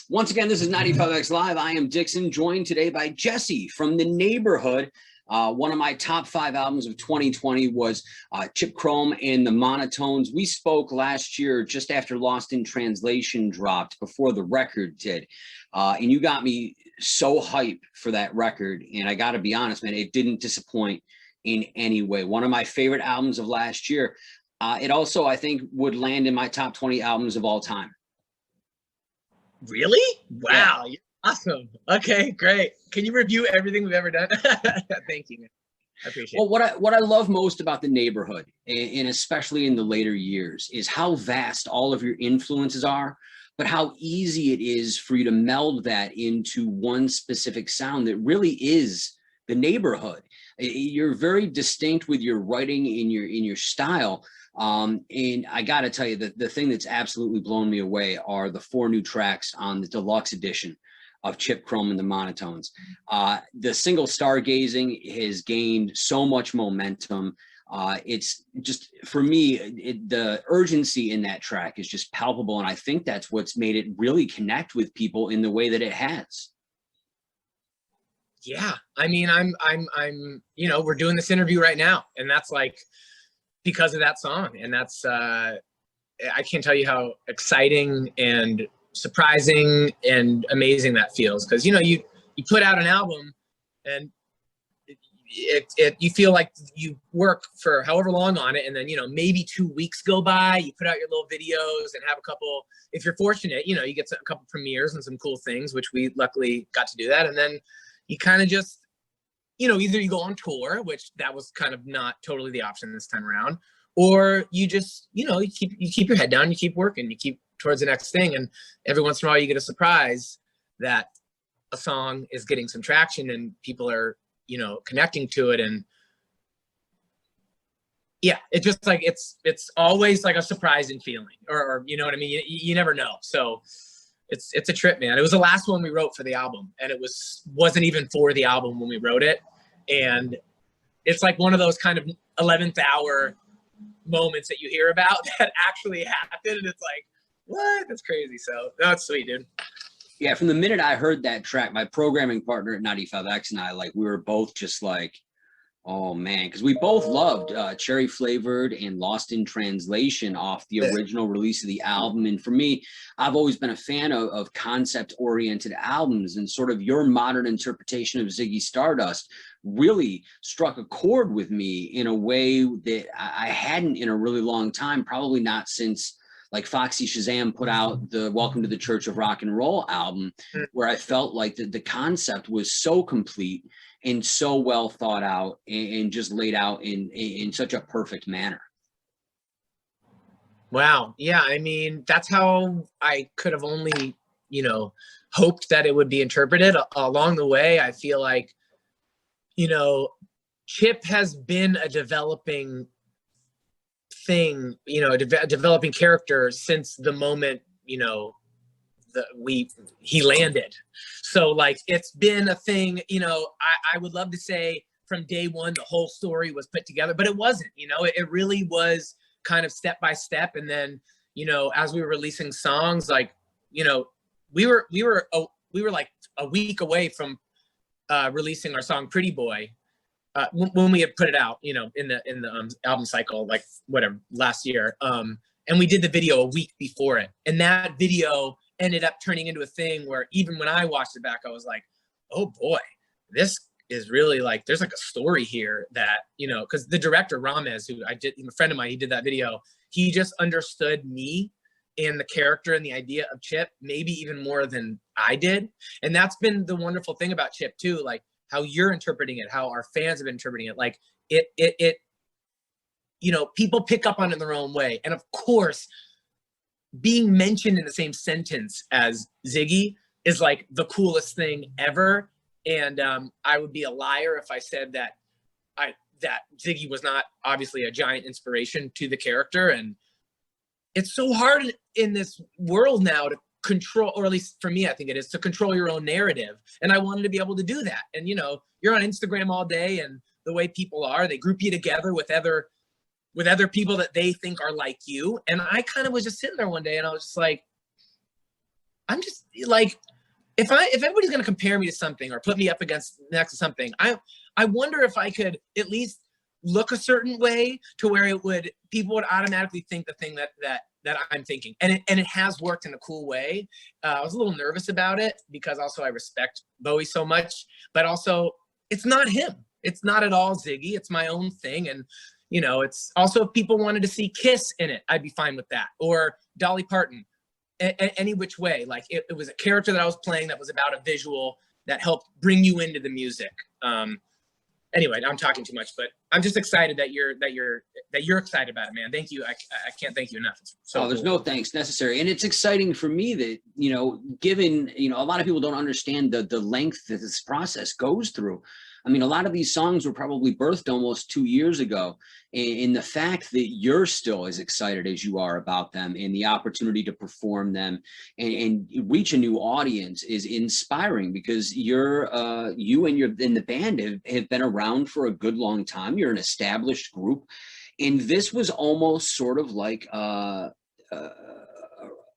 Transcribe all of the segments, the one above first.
Once again, this is 95X Live. I am Dixon, joined today by Jesse from the Neighborhood. One of my top 5 albums of 2020 was Chip Chrome and the Monotones. We spoke last year just after Lost in Translation dropped, before the record did. And you got me so hyped for that record. And I got to be honest, man, it didn't disappoint in any way. One of my favorite albums of last year. It also, I think, would land in my top 20 albums of all time. Really? Wow. Yeah. Awesome. Okay, great. Can you review everything we've ever done? Thank you, man. I appreciate it. Well, what I love most about the Neighborhood, and especially in the later years, is how vast all of your influences are, but how easy it is for you to meld that into one specific sound that really is the Neighborhood. You're very distinct with your writing in your style. And I got to tell you that the thing that's absolutely blown me away are the 4 new tracks on the deluxe edition of Chip Chrome and the Monotones. The single Stargazing has gained so much momentum. It's just, for me, the urgency in that track is just palpable. And I think that's what's made it really connect with people in the way that it has. Yeah. I mean, I'm, you know, we're doing this interview right now, and that's like, because of that song. And that's, I can't tell you how exciting and surprising and amazing that feels. Cause you know, you put out an album and you feel like you work for however long on it. And then, you know, maybe 2 weeks go by, you put out your little videos and have a couple, if you're fortunate, you know, you get a couple premieres and some cool things, which we luckily got to do that. And then you kind of just, you know, either you go on tour, which that was kind of not totally the option this time around, or you just, you know, you keep your head down, you keep working, you keep towards the next thing. And every once in a while you get a surprise that a song is getting some traction and people are, you know, connecting to it. And yeah, it's just like, it's always like a surprising feeling, or you know what I mean? You never know. So it's a trip, man. It was the last one we wrote for the album, and it wasn't even for the album when we wrote it. And it's like one of those kind of 11th hour moments that you hear about that actually happened. And it's like, what? That's crazy. So that's sweet, dude. Yeah. From the minute I heard that track, my programming partner at 95X and I, like, we were both just like, oh man, because we both loved Cherry Flavored and Lost in Translation off the original release of the album. And for me, I've always been a fan of concept-oriented albums, and sort of your modern interpretation of Ziggy Stardust really struck a chord with me in a way that I hadn't in a really long time, probably not since like Foxy Shazam put out the Welcome to the Church of Rock and Roll album, where I felt like the concept was so complete and so well thought out and just laid out in such a perfect manner. Wow. Yeah. I mean, that's how I could have only, you know, hoped that it would be interpreted. Along the way, I feel like, you know, Chip has been a developing thing, you know, a developing character since the moment, you know, he landed. So like, it's been a thing, you know, I would love to say from day one, the whole story was put together, but it wasn't, you know, it really was kind of step by step. And then, you know, as we were releasing songs, like, you know, we were like a week away from releasing our song Pretty Boy, when we had put it out, you know, in the album cycle, like whatever, last year. And we did the video a week before it. And that video ended up turning into a thing where even when I watched it back, I was like, oh boy, this is really like, there's like a story here that, you know, because the director Ramez, who a friend of mine, he did that video, he just understood me and the character and the idea of Chip maybe even more than I did. And that's been the wonderful thing about Chip too, like how you're interpreting it, how our fans have been interpreting it. Like it you know, people pick up on it in their own way. And of course, being mentioned in the same sentence as Ziggy is like the coolest thing ever. And I would be a liar if I said that that Ziggy was not obviously a giant inspiration to the character. And it's so hard in this world now to control, or at least for me, I think it is, to control your own narrative. And I wanted to be able to do that. And, you know, you're on Instagram all day, and the way people are, they group you together with other people that they think are like you. And I kind of was just sitting there one day and I was just like, I'm just like, if everybody's going to compare me to something or put me up against next to something, I wonder if I could at least look a certain way to where people would automatically think the thing that I'm thinking, and it has worked in a cool way. I was a little nervous about it because also I respect Bowie so much, but also it's not him. It's not at all Ziggy. It's my own thing, and it's also, if people wanted to see Kiss in it, I'd be fine with that, or Dolly Parton. Any which way, like it was a character that I was playing that was about a visual that helped bring you into the music. Anyway, I'm talking too much, but I'm just excited that you're excited about it, man. Thank you. I can't thank you enough. It's so there's cool. no thanks necessary. And it's exciting for me that, given, a lot of people don't understand the length that this process goes through. I mean, a lot of these songs were probably birthed almost 2 years ago. And the fact that you're still as excited as you are about them and the opportunity to perform them and reach a new audience is inspiring, because you and the band have been around for a good long time. You're an established group. And this was almost sort of like a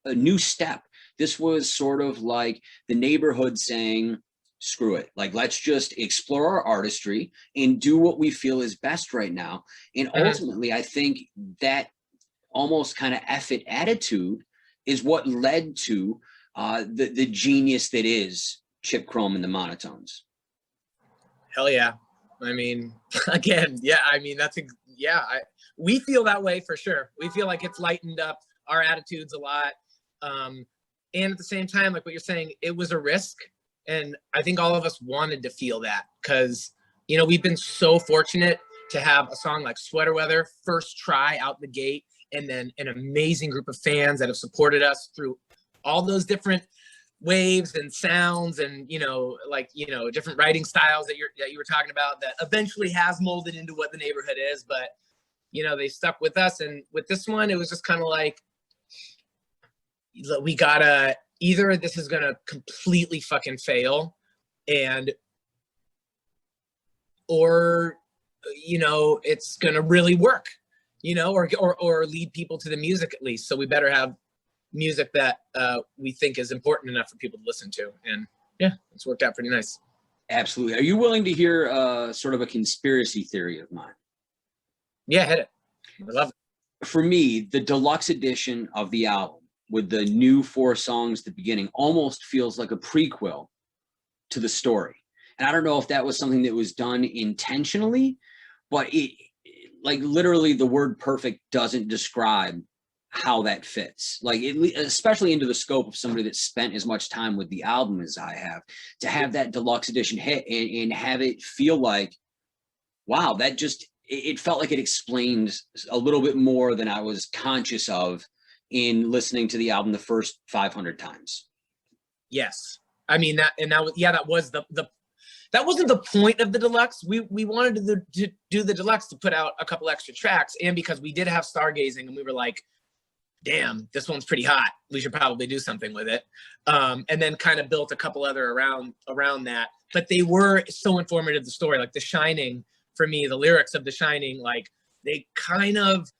new step. This was sort of like the Neighbourhood saying, screw it. Like, let's just explore our artistry and do what we feel is best right now. And ultimately, I think that almost kind of effort attitude is what led to the genius that is Chip Chrome and the Monotones. Hell yeah. I mean, again, yeah, I mean, we feel that way for sure. We feel like it's lightened up our attitudes a lot. And at the same time, like what you're saying, it was a risk. And I think all of us wanted to feel that because, we've been so fortunate to have a song like Sweater Weather first try out the gate, and then an amazing group of fans that have supported us through all those different waves and sounds and, different writing styles that you were talking about that eventually has molded into what the Neighbourhood is. But, they stuck with us. And with this one, it was just kind of like, we gotta, either this is gonna completely fucking fail or it's gonna really work, or lead people to the music at least. So we better have music that we think is important enough for people to listen to. And yeah, it's worked out pretty nice. Absolutely. Are you willing to hear sort of a conspiracy theory of mine? Yeah, hit it. I love it. For me, the deluxe edition of the album with the new 4 songs at the beginning almost feels like a prequel to the story. And I don't know if that was something that was done intentionally, but it like literally the word perfect doesn't describe how that fits. Like especially into the scope of somebody that spent as much time with the album as I have, to have that deluxe edition hit and have it feel like, wow, that just, it felt like it explained a little bit more than I was conscious of in listening to the album the first 500 times. Yes. I mean, that was that wasn't the point of the deluxe. We wanted to do the deluxe to put out a couple extra tracks, and because we did have Stargazing and we were like, damn, this one's pretty hot, we should probably do something with it. And then kind of built a couple other around that. But they were so informative, the story. Like The Shining, for me, the lyrics of The Shining, like they kind of,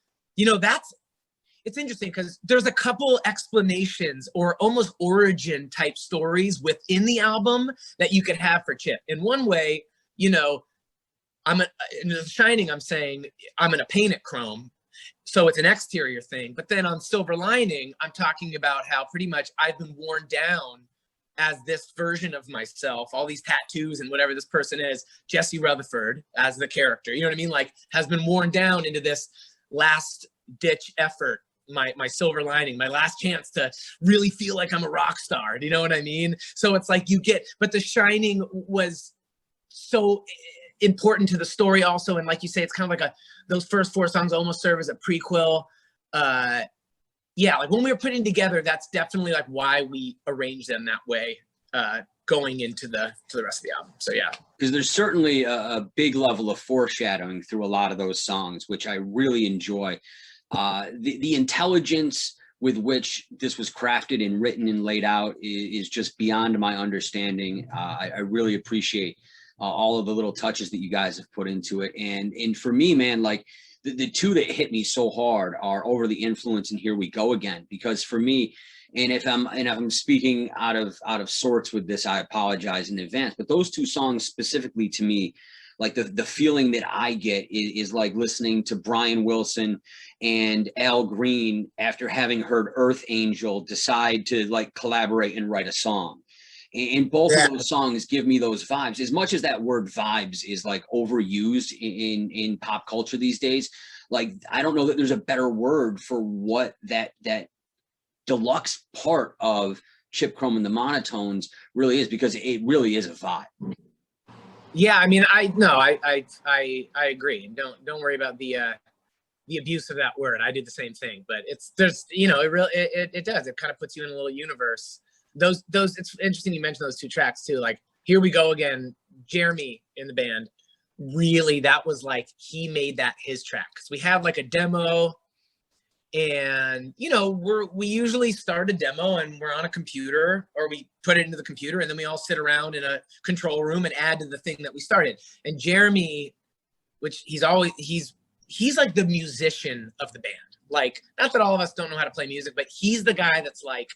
it's interesting because there's a couple explanations or almost origin type stories within the album that you could have for Chip. In one way, in The Shining, I'm saying I'm going to paint it chrome. So it's an exterior thing. But then on Silver Lining, I'm talking about how pretty much I've been worn down as this version of myself, all these tattoos and whatever this person is, Jesse Rutherford as the character, you know what I mean? Like, has been worn down into this last ditch effort, my silver lining, my last chance to really feel like I'm a rock star. Do you know what I mean? So it's like but The Shining was so important to the story also. And like you say, it's kind of like those first 4 songs almost serve as a prequel. Like when we were putting together, that's definitely like why we arranged them that way, going into the rest of the album. So yeah. Because there's certainly a big level of foreshadowing through a lot of those songs, which I really enjoy. The intelligence with which this was crafted and written and laid out is just beyond my understanding. I really appreciate all of the little touches that you guys have put into it. And for me, man, like the 2 that hit me so hard are Over the Influence and Here We Go Again, because for me, And if I'm speaking out of sorts with this, I apologize in advance. But those two songs specifically to me, like the feeling that I get is like listening to Brian Wilson and Al Green after having heard Earth Angel decide to like collaborate and write a song. And both of those songs give me those vibes. As much as that word vibes is like overused in pop culture these days, like I don't know that there's a better word for what that deluxe part of Chip Chrome and the Monotones really is, because it really is a vibe. Yeah, I mean, I agree. Don't worry about the abuse of that word. I did the same thing, but there's it does. It kind of puts you in a little universe. Those it's interesting you mentioned those two tracks too. Like Here We Go Again, Jeremy in the band, really that was like he made that his track, because we have like a demo, and we usually start a demo and we're on a computer, or we put it into the computer, and then we all sit around in a control room and add to the thing that we started. And Jeremy, which he's like the musician of the band. Like, not that all of us don't know how to play music, but he's the guy that's like,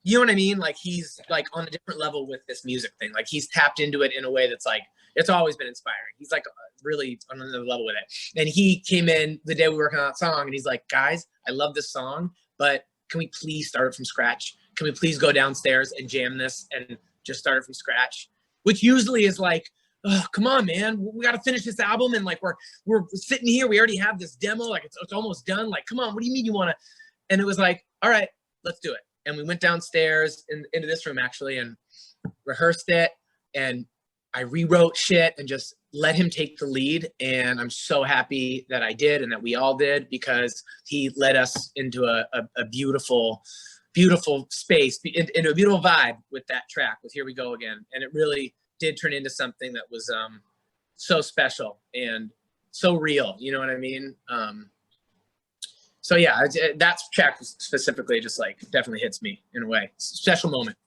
you know what I mean? Like, he's like on a different level with this music thing. Like, he's tapped into it in a way that's like, it's always been inspiring. He's like really on another level with it. And he came in the day we were working on that song, and he's like, guys, I love this song, but can we please start it from scratch? Can we please go downstairs and jam this and just start it from scratch? Which usually is like, oh, come on, man, we got to finish this album, and like we're sitting here, we already have this demo, like it's almost done. Like, come on, what do you mean you want to? And it was like, all right, let's do it. And we went downstairs into this room actually and rehearsed it, and I rewrote shit and just let him take the lead. And I'm so happy that I did, and that we all did, because he led us into a beautiful, beautiful space, into a beautiful vibe with that track, with Here We Go Again. And it really did turn into something that was so special and so real, you know what I mean? So yeah, that track specifically just like definitely hits me in a way. Special moment.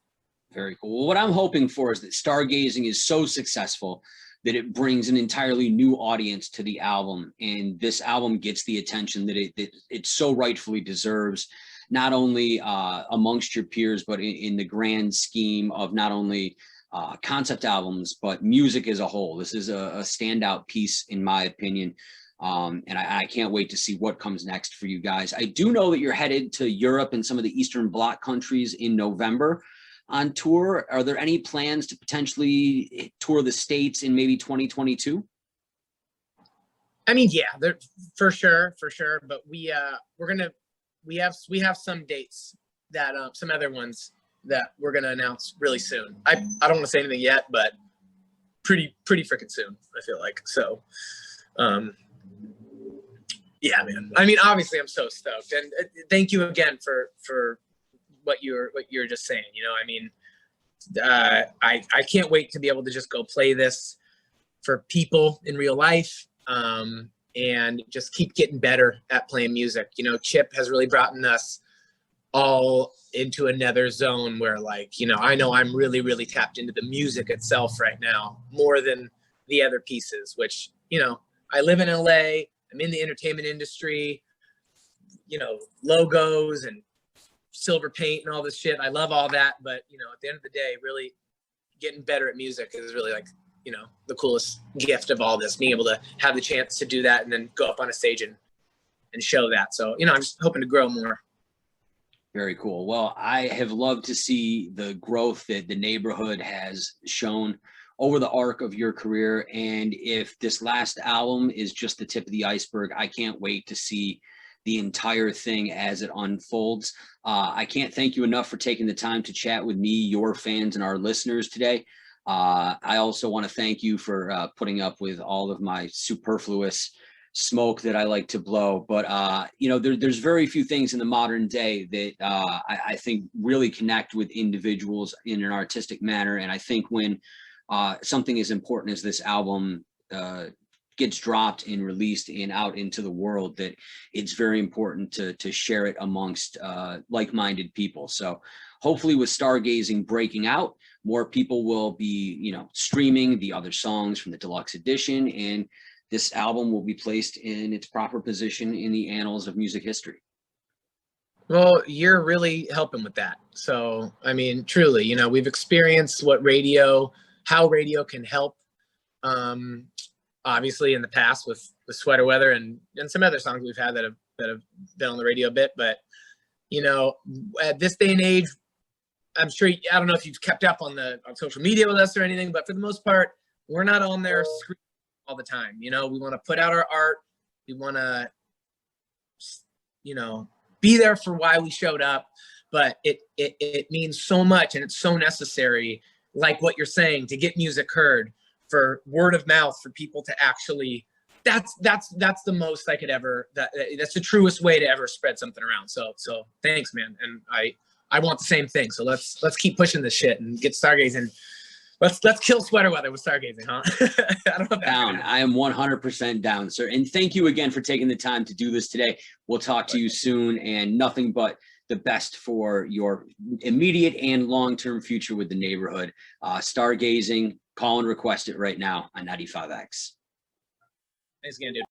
Very cool. Well, what I'm hoping for is that Stargazing is so successful that it brings an entirely new audience to the album, and this album gets the attention that it so rightfully deserves, not only amongst your peers, but in the grand scheme of not only concept albums, but music as a whole. This is a standout piece, in my opinion. And I can't wait to see what comes next for you guys. I do know that you're headed to Europe and some of the Eastern Bloc countries in November on tour. Are there any plans to potentially tour the States in maybe 2022? I mean, yeah, for sure. But we have some dates that some other ones that we're gonna announce really soon. I don't want to say anything yet, but pretty freaking soon, I feel like. So yeah, man. I mean, obviously I'm so stoked, and thank you again for what you're just saying. I mean, I can't wait to be able to just go play this for people in real life, and just keep getting better at playing music. Chip has really brought us all into another zone where, like, I know I'm really, really tapped into the music itself right now more than the other pieces, which, I live in LA, I'm in the entertainment industry, logos and silver paint and all this shit. I love all that. But, at the end of the day, really getting better at music is really like, the coolest gift of all this, being able to have the chance to do that and then go up on a stage and show that. So, I'm just hoping to grow more. Very cool. Well, I have loved to see the growth that the Neighborhood has shown over the arc of your career. And if this last album is just the tip of the iceberg, I can't wait to see the entire thing as it unfolds. I can't thank you enough for taking the time to chat with me, your fans, and our listeners today. I also want to thank you for putting up with all of my superfluous smoke that I like to blow. But, there's very few things in the modern day that I think really connect with individuals in an artistic manner. And I think when something as important as this album gets dropped and released and out into the world, that it's very important to share it amongst like-minded people. So hopefully with Stargazing breaking out, more people will be, streaming the other songs from the deluxe edition, and this album will be placed in its proper position in the annals of music history. Well, you're really helping with that. So, I mean, truly, you know, we've experienced how radio can help. Um, Obviously, in the past with Sweater Weather and some other songs we've had that have been on the radio a bit. But you know, at this day and age, I'm sure I don't know if you've kept up on social media with us or anything, but for the most part, we're not on there all the time. You know, we want to put out our art. We want to, you know, be there for why we showed up, but it means so much and it's so necessary, like what you're saying, to get music heard, for word of mouth, for people to actually, that's the most I could ever, that's the truest way to ever spread something around. So thanks, man. And I want the same thing. So let's keep pushing this shit and get Stargazing. Let's kill Sweater Weather with Stargazing, huh? I don't know if Down. I am 100% down, sir. And thank you again for taking the time to do this today. We'll talk to you soon, and nothing but the best for your immediate and long-term future with the neighborhood. Stargazing, call and request it right now on 95X. Thanks again, dude.